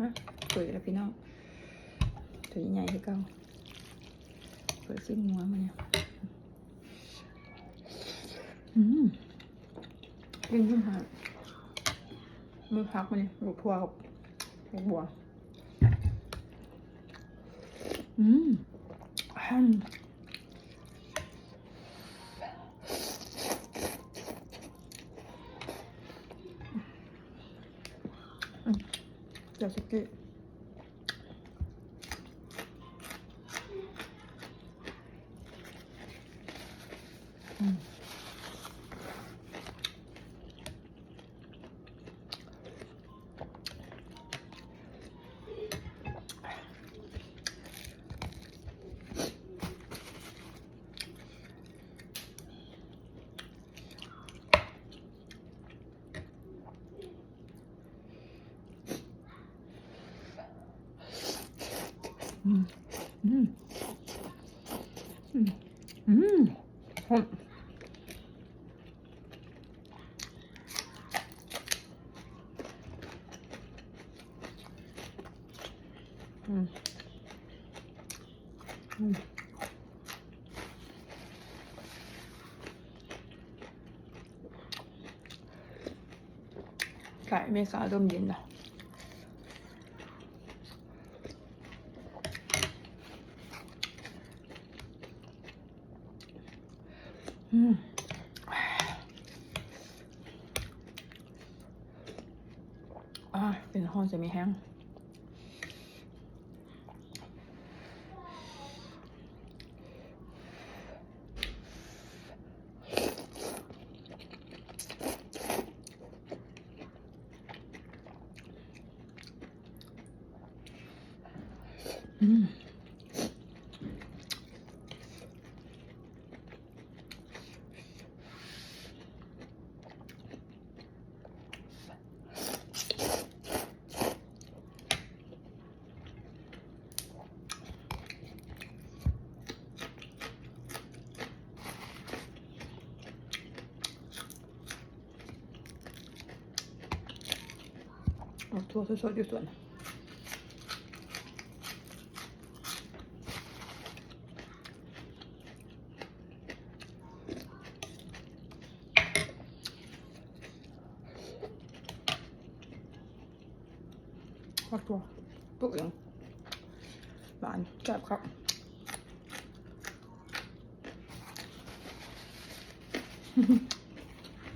นะเปิดแล้วพี่น้องตัวใหญ่ที่เก่าเปิดซิ้นหัวมาเนี่ยกินขึ้นหามือพักมาเนี่ยลูกทัวกับลูกบัวเดี๋ยวสกิหอมไก่เมษาดมเย็นนะเป็นห้องจะมีแห้งทั่วสดๆอยู่ส่วนทอดทั่วปุ๊กเองหวานแซ่บครับ